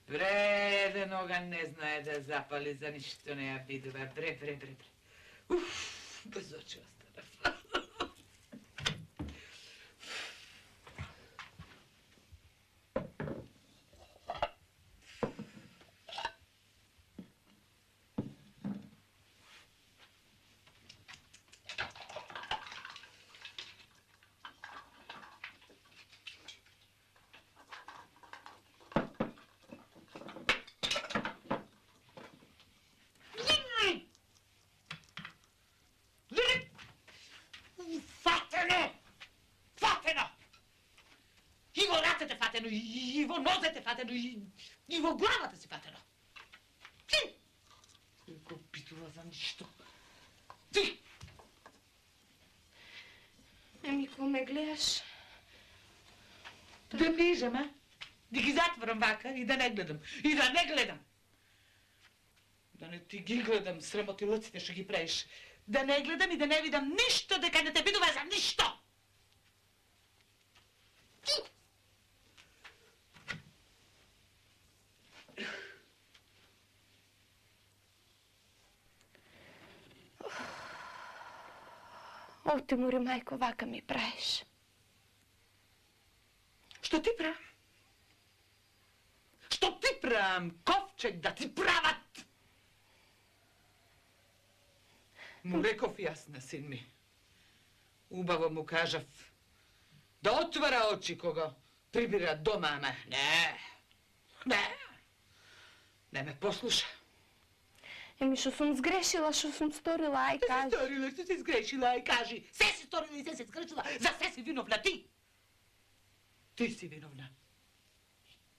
Bre, da noga ne zna da zapali za ništo ne ja vidova. Bre. Bez oči ostane. I vo nozete fateno, i vo glavata se fateno. Ti! Koliko pitula za ništo. Ti! Еми, ко ме гледаш? Да виждам, а? Да ги затворам вака и да не гледам. И да не гледам. Да не ти ги гледам, срамотилъците ще ги правиш. Да не гледам и да не видам нищо, дека не те видува за нищо. Ти! О, Тимури, майко, вака ми правиш. Що ти правам? Що ти правам, ковчег, да ти прават? Му реков јас на син ми. Убаво му кажав да отвара очи кога прибира до мама. Не ме послуша. Еми, шо сум сгрешила, шо сум сторила, ај кажи. Што си сгрешила, ај кажи. Се си сторила и се си сгрешила, за се си виновна ти. Ти си виновна.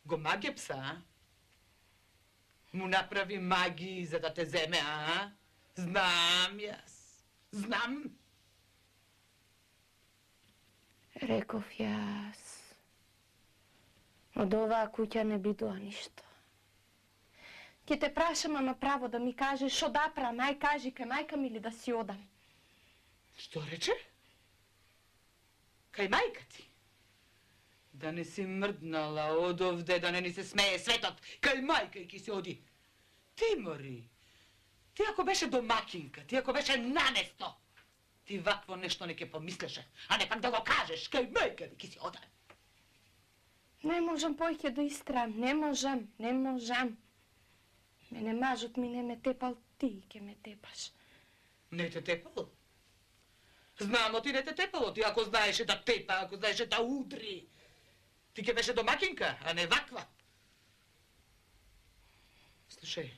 Го маге пса, а? Му направи магии за да те земе, а? Знам јас. Знам. Реков јас. Од оваа куќа не бидува ништо. Ќе те прашам, ама право да ми кажеш шо да правам, ај кажи кај мајка ми или да си одам. Што рече? Кај мајка ти? Да не си мрднала од овде, да не ни се смее светот. Кај мајка и ки си оди. Тимури, ти ако беше домакинка, ти ако беше нанесто, ти вакво нешто не ке помислеше, а не пак да го кажеш, кај мајка и ки си ода. Не можам појќе да истрам, не можам. Мене мажот ми не ме тепал, ти ке ме тепаш. Не те тепал? Знамо ти не те тепало, ти ако знаеше да тепа, ако знаеше да удри. Ти ке беше домакинка, а не ваква. Слушај,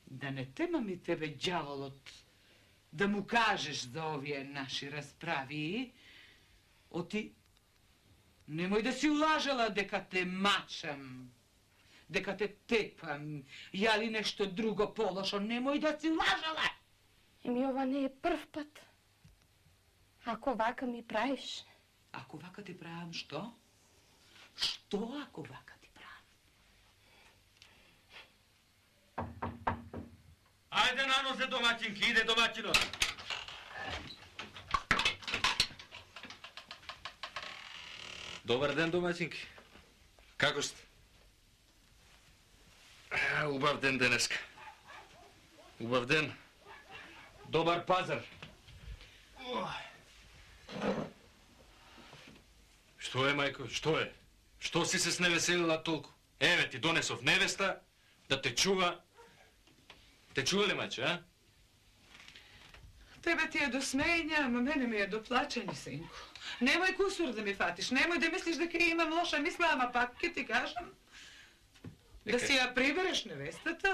да не тема ми тебе дјаволот да му кажеш за овие наши расправи, оти немој да си улажала дека те мачам, дека те тепам, јали нешто друго полошо, немој да си лажала. Еми, ова не е прв пат. Ако вака ми правиш? Ако вака ти правам, што? Што ако вака ти правам? Ајде нанозе домаќинки, иде домаќинот. Добар ден, домаќинки. Како сте? Убав ден денеска. Убав ден. Добар пазар. Што е, мајко, што е? Што си се сневеселила толку? Еве ти донесов невеста да те чува. Те чува ли, мајче, а? Тебе ти е до смејање, ама мене ми е до плачење, синко. Немој кусур да ми фатиш, немој да мислиш дека имам лоша мисла, ама пак ке ти кажам. Да си ја прибереш невестата,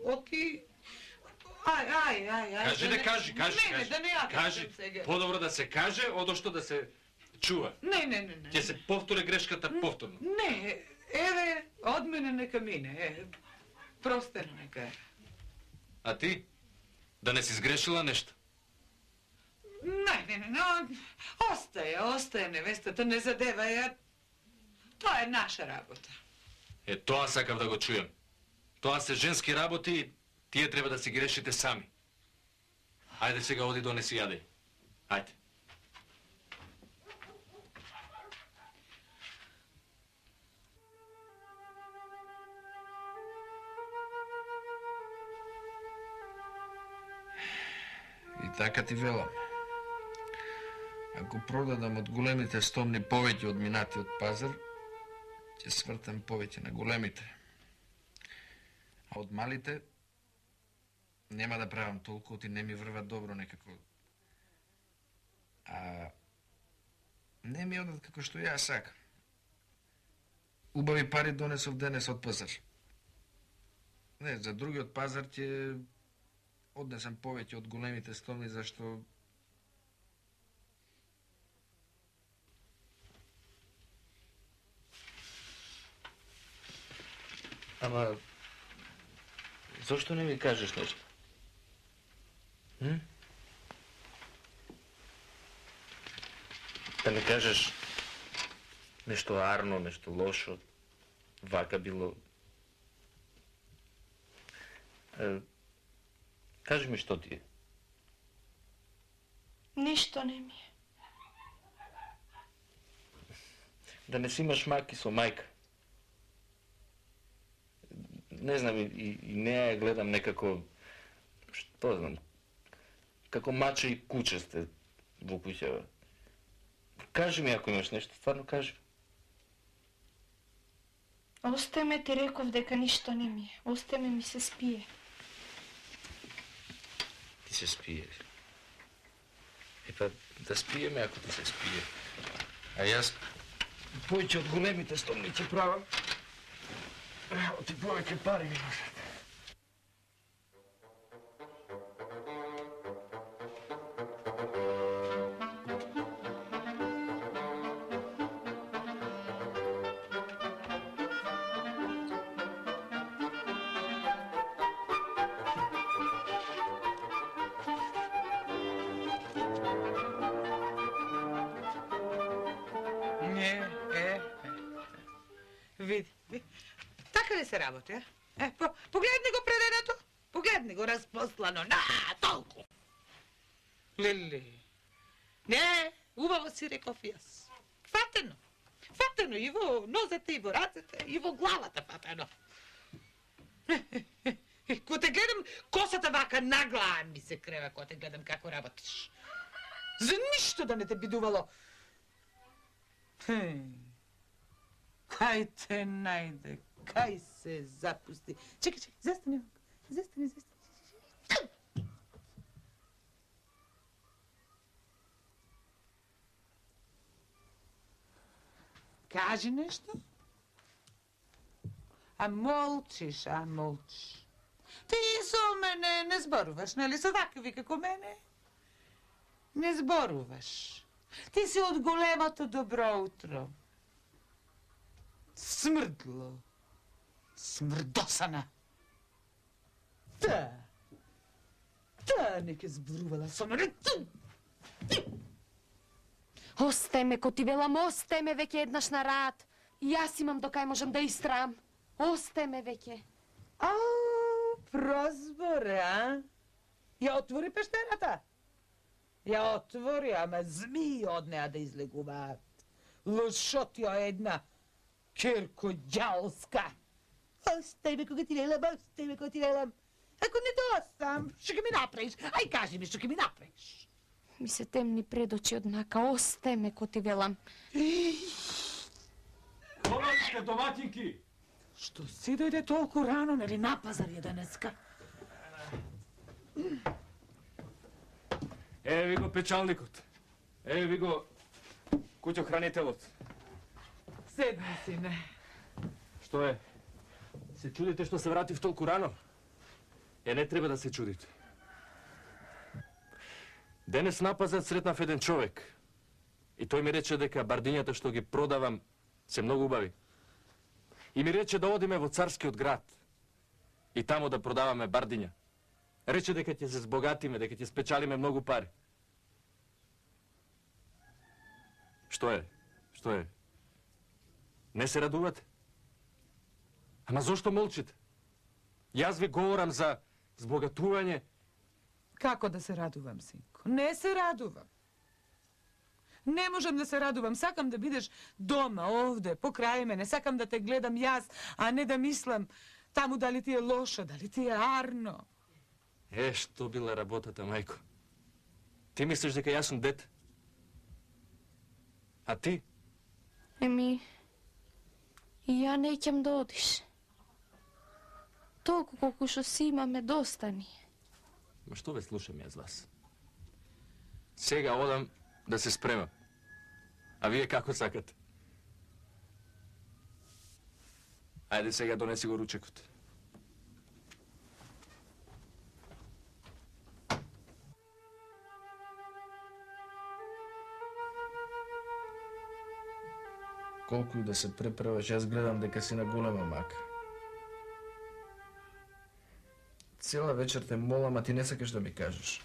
оки... Ај. Кажи да кажи. Не, да не ја кажем сега. Подобро да се каже, одошто да се чува. Не. Ќе се повтори грешката повторно. Не, еве, од мене нека мине, простено нека е. А ти? Да не си сгрешила нешто? Не, остае невестата, не задева ја. Тоа е наша работа. Тоа сакав да го чујам. Тоа се женски работи и тие треба да си ги решите сами. Ајде сега оди донеси јаде. Ајде. така ти велам. Ако продадам од големите стомни повеќе од минатиот пазар, ќе свртам повеќе на големите. А од малите нема да правам толку, ти не ми врват добро некако. А не ми одат како што ја сакам. Убави пари донесов денес од пазар. Не, за другиот пазар ќе однесам повеќе од големите стомни, зашто Ама, зошто не ми кажеш нешто? Да не кажеш нешто арно, нешто лошо, вака било. Кажи ми што ти е. Ништо не ми е. Да не си имаш маки со мајка. Не знам, и неа ја гледам некако, што знам, како маче и куче сте во куќава. Кажи ми ако имаш нешто, стварно кажи. Остај ме, ти реков дека ништо не ми е. Остај ме, ми се спие. Ти се спиеш. Епа, да спиеме ако ти се спие. а јас повеќе од големите стомни ќе правам. Оти повеќе пари ми нужат. Види. Така ли се работи, а? Погледни го преденето. Погледни го разпослано. На, толку. Лили. Не, убаво си реков јас. Фатено. Фатено и во нозете, и во рацете, и во главата фатено. Ко те гледам, косата вака наглаа ми се крева, ко те гледам како работиш. За ништо да не те бидувало. Кај те најде, кај се запусти. Чекай, застани. Кажи нешто. А молчиш. Ти со мене не зборуваш, нели? Со вакви како мене? Не зборуваш. Ти си од големото добро утро. Смрдло. Смрдосана. Та не ке зборувала со мене. Остај ме, ко ти велам, остај ме веќе еднаш на рад. И јас имам докај можам да истрам. Остај ме веќе. Прозборе, а? Ја отвори пештерата. Ја отвори, ама змии од неа да излегуваат. Лошотија една. Керко ѓалска. Остај ме кога ти велам, Ако не достам, што ќе ми направиш? Ај кажи ми што ќе ми направиш. Ми се темни пред очи однака. Остај ме, ко ти велам. Доматинки, доматинки! Што си дојде толку рано, нели на пазар е денеска? Еве ви го печалникот. Еве ви го куќохранителот. Седни, сине. Што е? Се чудите што се вратив толку рано? Не треба да се чудите. Денес на пазар сретнав еден човек. И тој ми рече дека бардињата што ги продавам се многу убави. И ми рече да одиме во царскиот град. И таму да продаваме бардиња. Рече дека ќе се збогатиме, дека ќе спечалиме многу пари. Што е? Што е? Не се радувате? Ама зошто молчите? Јас ви говорам за збогатување. Како да се радувам, синко? Не се радувам. Не можам да се радувам. Сакам да бидеш дома, овде, покрај мене. Сакам да те гледам јас, а не да мислам таму дали ти е лошо, дали ти е арно. Што била работата, мајко? Ти мислиш дека јас сум дете? А ти? Еми, и ја неќам да одиш. Толку колку што си имаме достани. Ма што ве слушам јас вас? Сега одам да се спремам. А вие како сакате? Ајде сега донеси го ручекот. Колку и да се преправаш, јас гледам дека си на голема мака. Цела вечер те молам, а ти не сакаш да ми кажеш.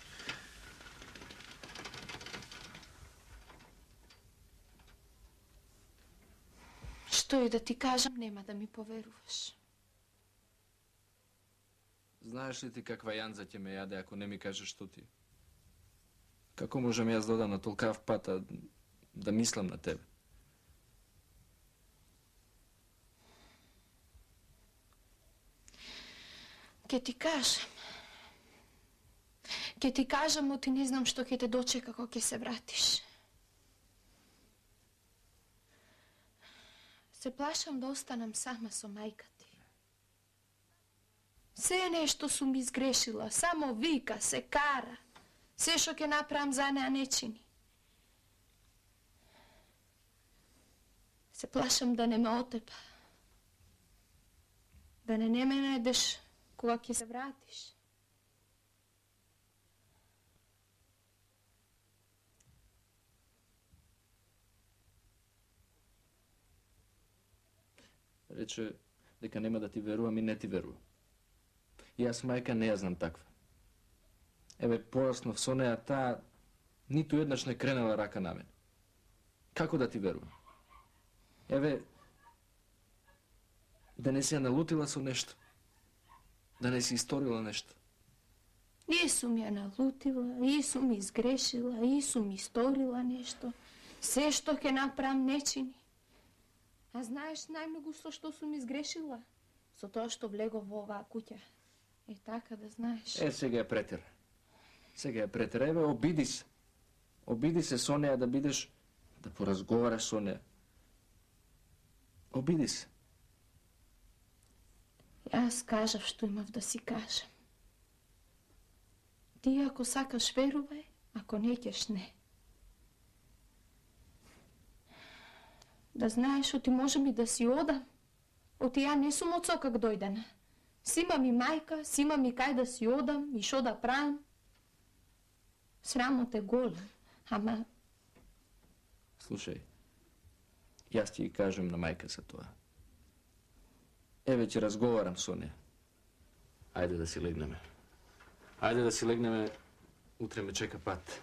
Што и да ти кажам, нема да ми поверуваш. Знаеш ли ти каква јанза ќе ме јаде ако не ми кажеш што ти? Како можам јас да одам на толкав пат, а да мислам на тебе? Ке ти кажам. Ке ти кажам, оти не знам што ќе те дочека кога ќе се вратиш. Се плашам да останам сама со мајка ти. Се нешто сум изгрешила, само вика, се кара. Се што ќе направам за неа не чини. Се плашам да не ме отепа. Да не ме најдеш кога ќе се вратиш. Рече дека нема да ти верувам и не ти верувам. И јас мајка не ја знам таква. Еве, пораснав со неа, таа ниту еднаш не кренела рака на мене. Како да ти верувам? Еве, да не си ја налутила со нешто. Да не си историла нешто. И сум ја налутила, и сум изгрешила, и сум историла нешто. Се што ќе направам не чини. А знаеш најмногу со што сум изгрешила? Со тоа што влегов во оваа куќа. Е така да знаеш. Сега ја претера. Сега ја претера. Еве, обиди се. Обиди се со неа да бидеш, да поразговараш со неа. Обиди се. Јас кажав што имав да си кажам. Ти ако сакаш верувај, ако неќеш не. Да знаеш, оти можем и да си одам. Оти ја не сум од сокак дојдена. Си имам и мајка, си имам и кај да си одам, и шо да правам. Срамот е голем, ама... Слушај, јас ти ги кажем на мајка за тоа. Еве ќе разговарам со неа. Ајде да си легнеме. Ајде да си легнеме, утре ме чека пат.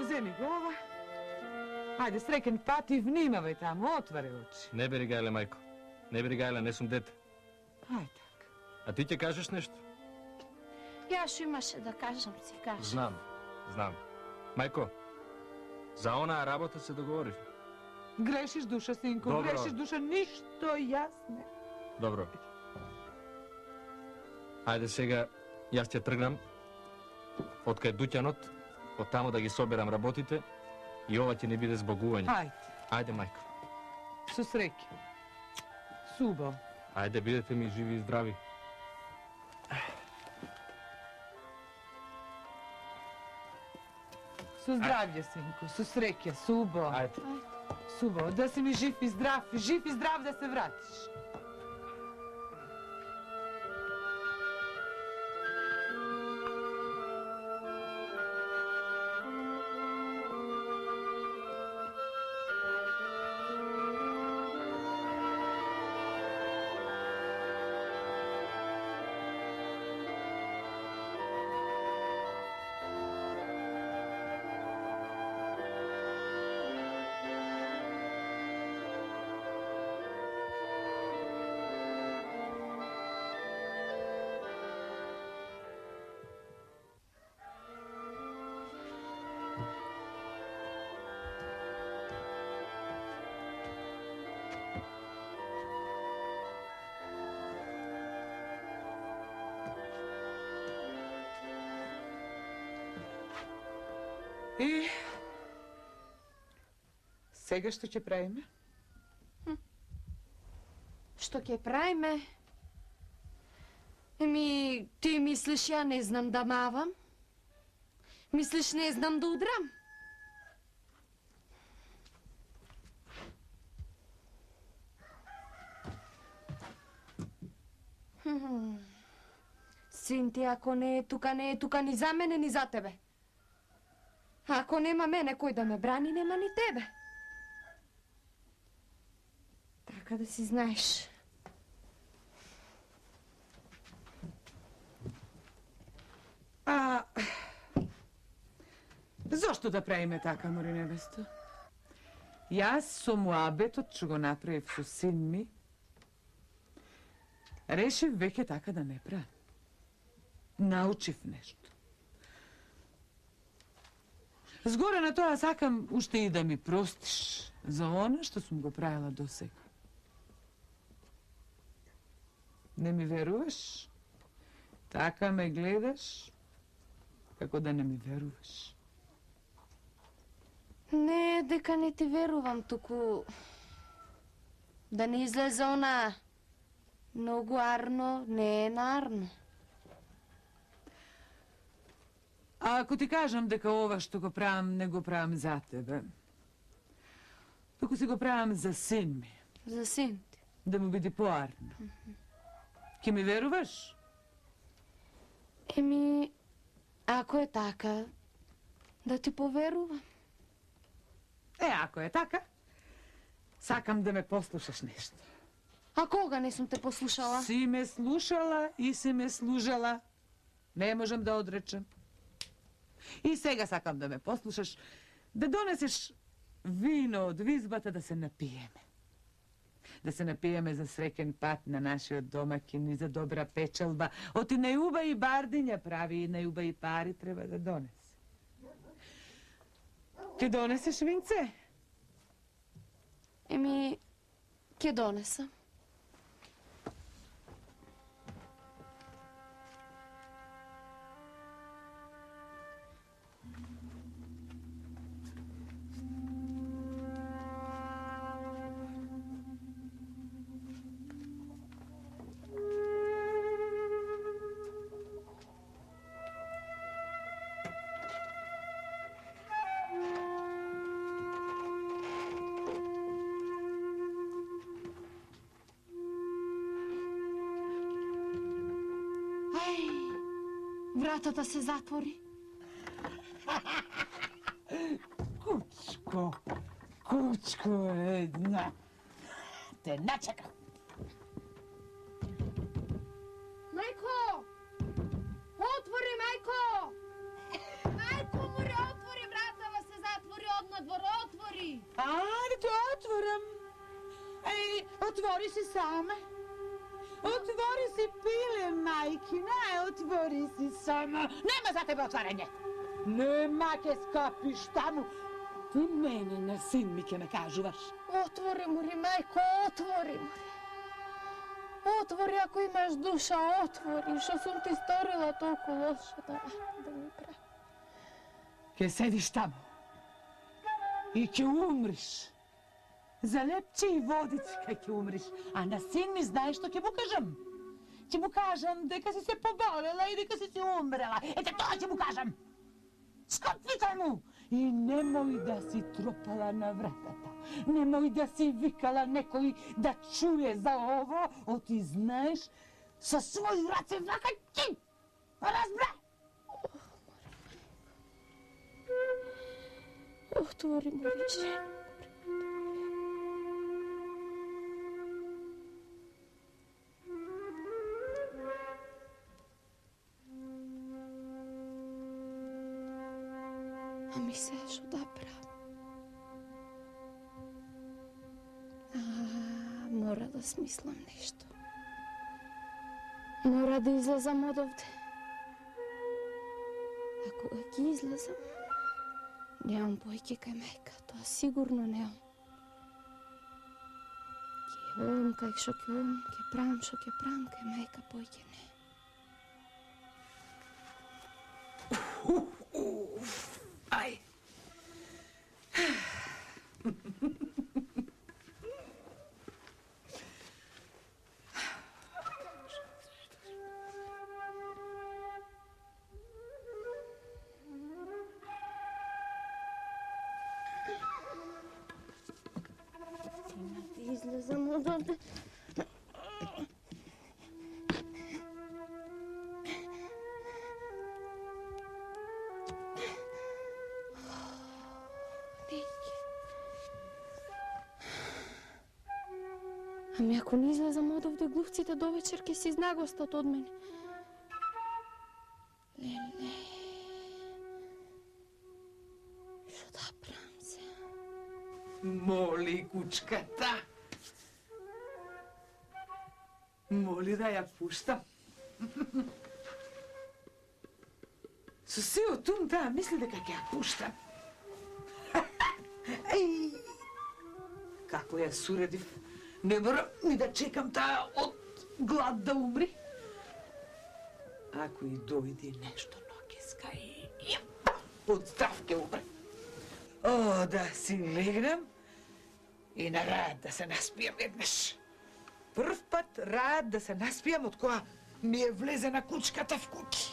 Земи го ова. Ајде, среќен пат и внимавај таму, отвари очи. Не бери гајле, мајко. Не бери гајле, не сум дете. Ајде така. А ти ќе кажеш нешто? Јас шо имаше да кажам, си кажам. Знам, знам. Мајко, за онаа работа се договорив. Грешиш душа, синко, Добро. грешиш душа, ништо јасне. Добро. Ајде сега, јас ќе тргнам од кај дуќанот, од таму да ги соберам работите и ова ќе не биде збогување. Ајде, Ајде, мајко. со среќа. Субо. Ајде, бидете ми живи и здрави. Со здравје, синко, со среќа, субо. Ајде. Субо, да си ми жив и здрав да се вратиш. И сега што ќе правиме? Што ќе правиме? Ти мислиш ја не знам да мавам? Мислиш не знам да удрам? Син ти, ако не е тука ни за мене, ни за тебе. А ако нема мене кој да ме брани, нема ни тебе. Така да си знаеш. А зошто да правиме така, мори невесто? Јас со муабетот што го направив со син ми, решив веќе така да не правам. Научив нешто. Згоре на тоа сакам уште и да ми простиш за она што сум го правила до сега. Не ми веруваш? Така ме гледаш, како да не ми веруваш. Не, дека не ти верувам, туку да не излезе она многу арно, не е нарно. А ако ти кажам дека ова што го правам, не го правам за тебе, туку си го правам за син ми, За син ти. да му биде поарно. Ке ми веруваш? Ако е така, да ти поверувам. Ако е така, сакам да ме послушаш нешто. А кога не сум те послушала? Си ме слушала и си ме служала. Не можам да одречем. И сега сакам да ме послушаш, да донесеш вино од визбата да се напиеме. Да се напиеме за среќен пат на нашиот домакин и за добра печалба. Оти најубави бардиња прави и најубави пари треба да донесе. Ке донесеш винце? Ке донесам. Вратата се затвори. Кучко една. Те начека. Мајко! Отвори, мајко! Мајко, море, отвори, вратава се затвори однадвор, отвори! Да те отворам. Отвори си сама. Отвори си, пиле, мајкина, отвори си сама. Нема за тебе отварање. Нема, ке скапиш таму. Ти мене на син ми ке ме кажуваш. Отвори, море, мајко, отвори, море. Отвори, ако имаш душа, отвори. Што сум ти сторила толку лошо да ми прави. Ке седиш таму и ке умриш. За лепче и водичка ќе умриш. А на син ми знаеш што ќе му кажам? Ќе му кажам дека си се поболела и дека си се умрела. Ете тоа ќе му кажам. Скопвикај му! И немој да си тропала на вратата. Немој да си викала некој да чуе за ово, оти знаеш, со своји раце влакај ти! Разбра? Отвори, момиче. Ами се, што да правам? Мора да смислам нешто. Мора да излезам од овде. А кога ќе излезам, немам појќе кај мајка, тоа сигурно немам. Ќе одам кај што ќе одам, ќе правам што ќе правам, кај мајка појќе не. Ај, Ами ако не излезам од овде глувците до вечер, ќе се изнагостат од мене. Леле. Што да правам се? Моли, кучката. Моли да ја пуштам. Со сеот ум таа мисли дека ќе ја пуштам. Еј, како ја суредив. Не мора ни да чекам таа од глад да умри. Ако и дојде нешто ноќеска и од здрав ке умре. О, да си легнем и на рад да се наспијам еднаш. Прв пат рад да се наспијам од која ми е влезена кучката в куки.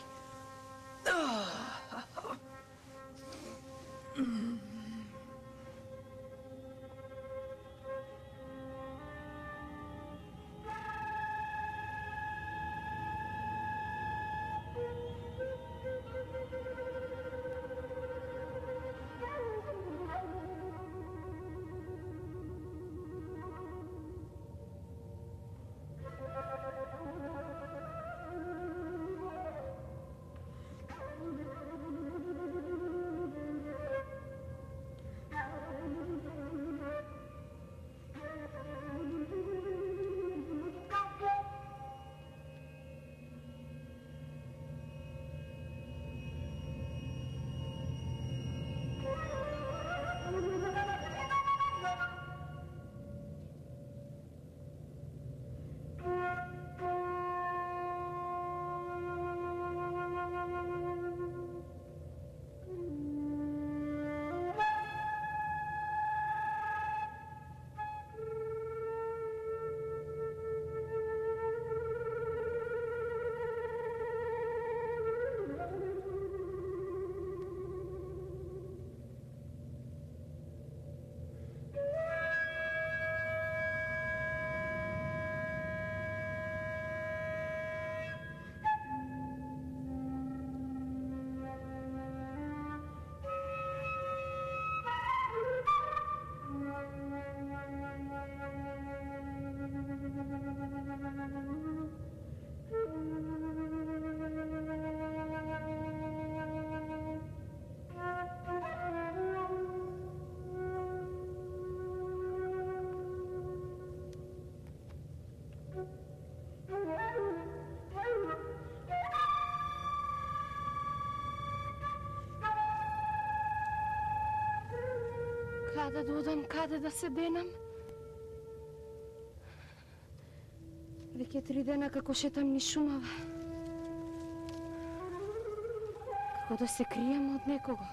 Каде да одам, каде да се денам? Веќе 3 дена како шетам низ шумава. Како да се криjem од некого.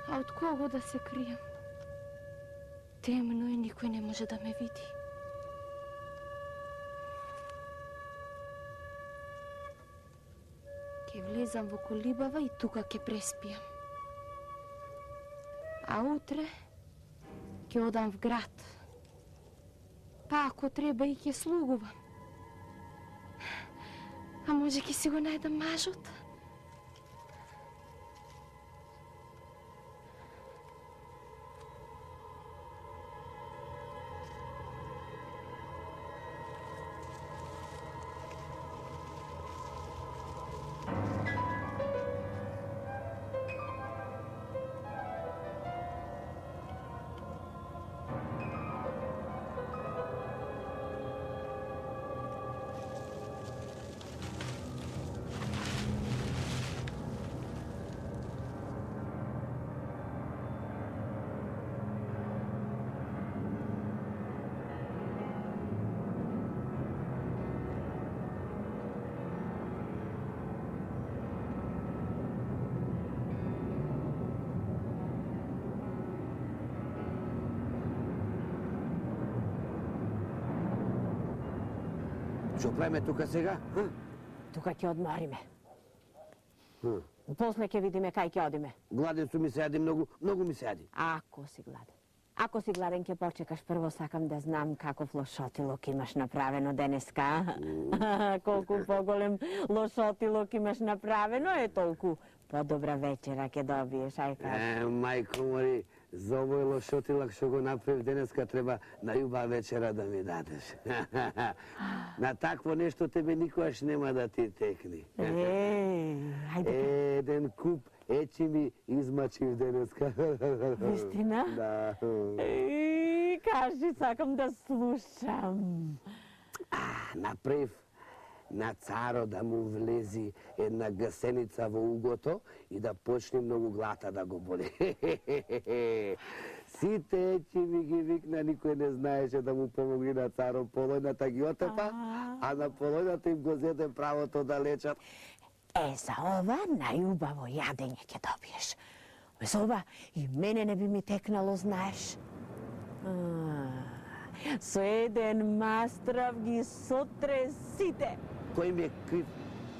А од кого да се криjem? Темно и никој не може да ме види. Ке влезам во колибава и тука ке преспијам. А утре ќе одам в град. Па ако треба и ќе слугувам. А може ќе си го најдам мажот? Што правиме тука сега? Тука ќе одмориме. После ќе видиме кај ќе одиме. Гладен сум, ми се јади многу ми се јади. Ако си гладен. Ако си гладен ќе почекаш, прво сакам да знам каков лошотилок имаш направено денеска. Колку поголем лошотилок имаш направено, толку подобра вечера ќе добиеш, ај кажи. Мајко мори, за овој лошотилак што го направив денеска треба најубава вечера да ми дадеш. На такво нешто тебе никогаш нема да ти текни. Ајде. Еден куп ечи ми измачив денеска. Вистина? Да. Кажи, сакам да слушам. Направив на царо да му влези една гасеница во угото и да почне многу глата да го боли. Сите ечи ми ги викна, никој не знаеше да му помогне на царо. Полојната ги отепа, а на полојната им го зеде правото да лечат. За ова најубаво јадење ќе добиеш. Без ова и мене не би ми текнало, знаеш. Со еден мастрав ги сотре сите. Кој ми е крив?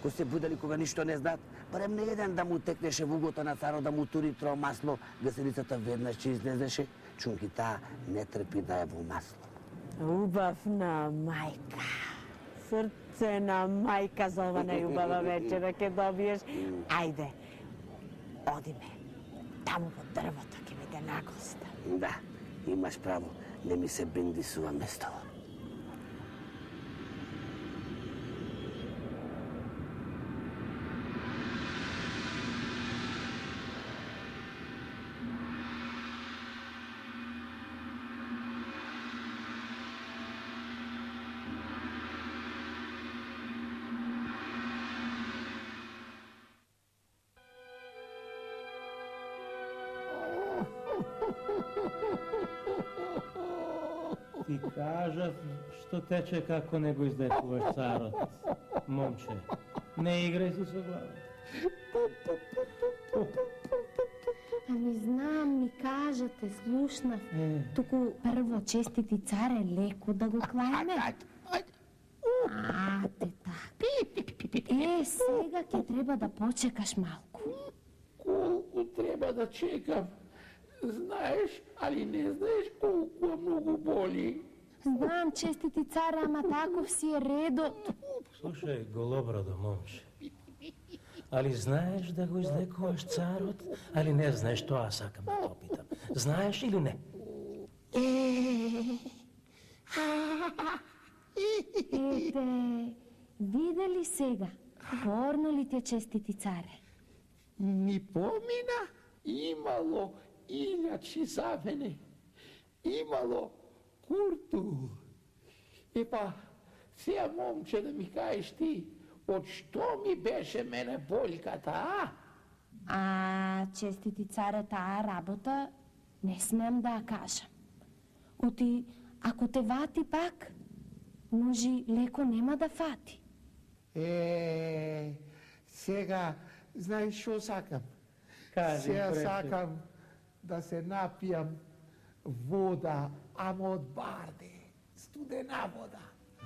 Кој се будели кога ништо не знаат? Барем не еден да му текнеше во угото на царо, да му тури тро масло, гасеницата веднаш ќе излезеше, чунки таа не трпи да е во масло. Убавна мајка. Срцена мајка за ова најубава вечера ќе добиеш. Ајде, одиме. Таму во дрвото ќе ми те нагоста. Да, имаш право, не ми се бендисува местово. Ти кажав што тече како не го издекуваш царот. Момче, не играј си со глава. Ами знам, ми кажете, слушнав. Туку прво честити царе леко да го клајме. Те така. Сега ќе треба да почекаш малку. Колку треба да чекам? Знаеш, али не знаеш колку многу боли. Знам, честити царе, ама таков си е редот. Слушај, голобрадо момче. Али знаеш да го излекуваш царот, али не знаеш, тоа сакам да те питам. Знаеш или не? Ете, виде ли сега? Горно ли те честити царе? Ми помина, имало иначе завене, имало курту. Епа, сега момче да ми кажеш ти, од што ми беше мене больката, Честити царе, таа работа не смем да ја кажам. Оти, ако те вати пак, може леко нема да фати. Сега, знаеш што сакам? Кажи, Сега прече. сакам да се напијам вода, ама од барде, студена вода.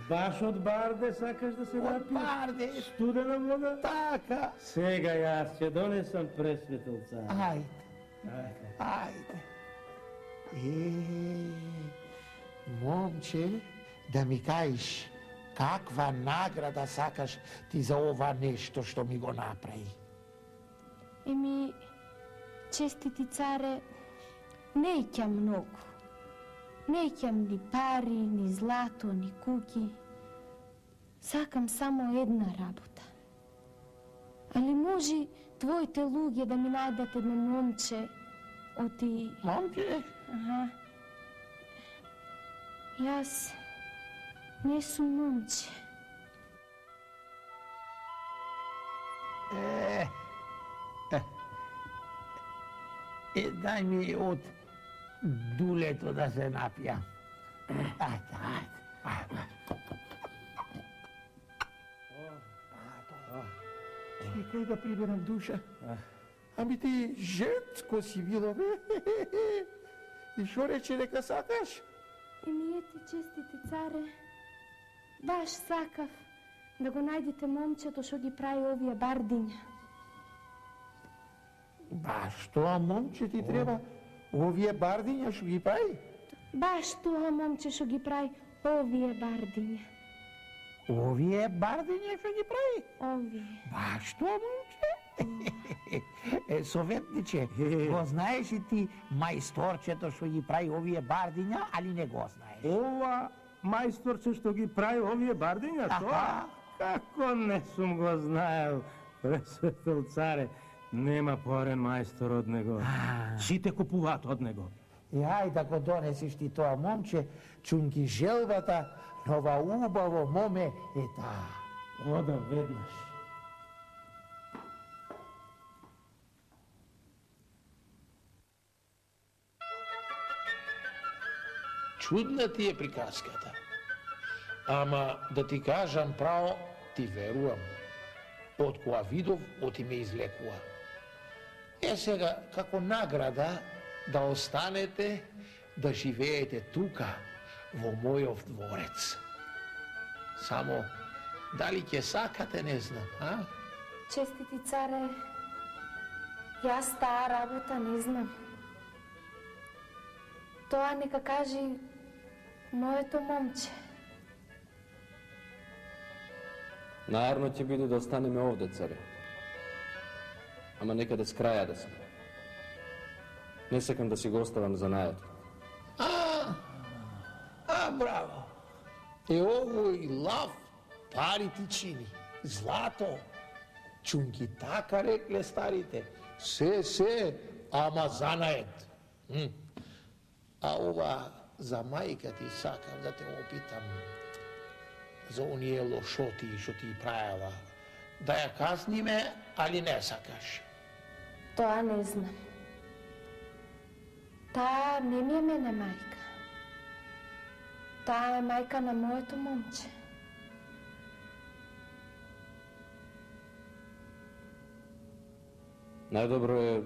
Баш од барде сакаш да се Од напиеш? барде, Студена вода? така. Сега јас ќе донесам пресветол цар. Ајде, Ајде. ајде. Момче, да ми кажеш, каква награда сакаш ти за ова нешто што ми го направи? Еми, честити царе, не ќам многу. Не ќам ни пари, ни злато, ни куки. Сакам само една работа. Али може твоите луѓе да ми најдат едно момче, оти... Момче? Аха. Јас не сум момче. Дај ми од дулето да се напија. Ајде, ајде. Чекај да приберам душа. Ами ти женско си било, бе. И шо рече дека сакаш? Еми ети, честити царе, баш сакав да го најдете момчето што ги прави овие бардиња. Баш тоа момче ти треба Овие бардиња што ги прави? Baš тоа момче што ги прави овие бардиња. Овие бардиња што ги прави? Овие. Баш тоа, момче? Советниче, го знаеш и ти мајсторчето што ги прави овие бардиња, али не го знаеш? Ова мајсторче што ги прави овие бардиња, тоа? Како не сум го знаел, пресветол царе, нема порен мајстор од него. Сите купуваат од него. И ајде да го донесиш ти тоа, момче, чунки желбата на ова убаво моме е таа. Ода веднаш. Чудна ти е приказката. Ама да ти кажам право, ти верувам. Од која видов, оти ме излекува. Е сега, како награда, да останете, да живеете тука, во мојов дворец. Само, дали ќе сакате, не знам, а? Честити царе, јас таа работа не знам. Тоа нека кажи моето момче. Најарно ќе биде да останеме овде, царе. Ама некаде с краја да сме. Не сакам да си го оставам за најатот. Браво! Е овој лав пари ти чини, злато. Чунки така рекле старите. Се, ама занаед. А ова за мајка ти сакам да те опитам за оние лошоти што ти правила. Да ја казниме, али не сакаш? Тоа не знам. Таа не ми е мене мајка. Таа е мајка на моето момче. Најдобро е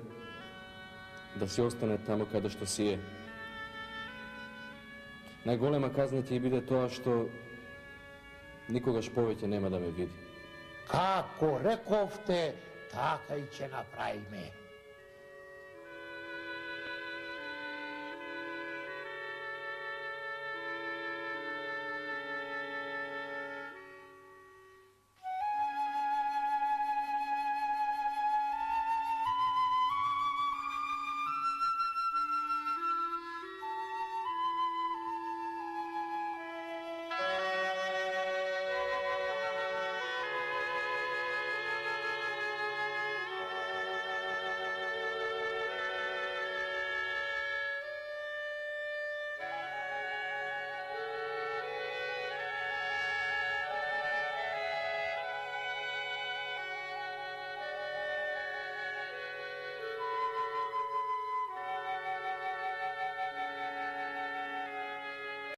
да си остане тамо каде што си е. Најголема казна ќе биде тоа што никогаш повеќе нема да ме види. Како рековте, така и ќе направиме.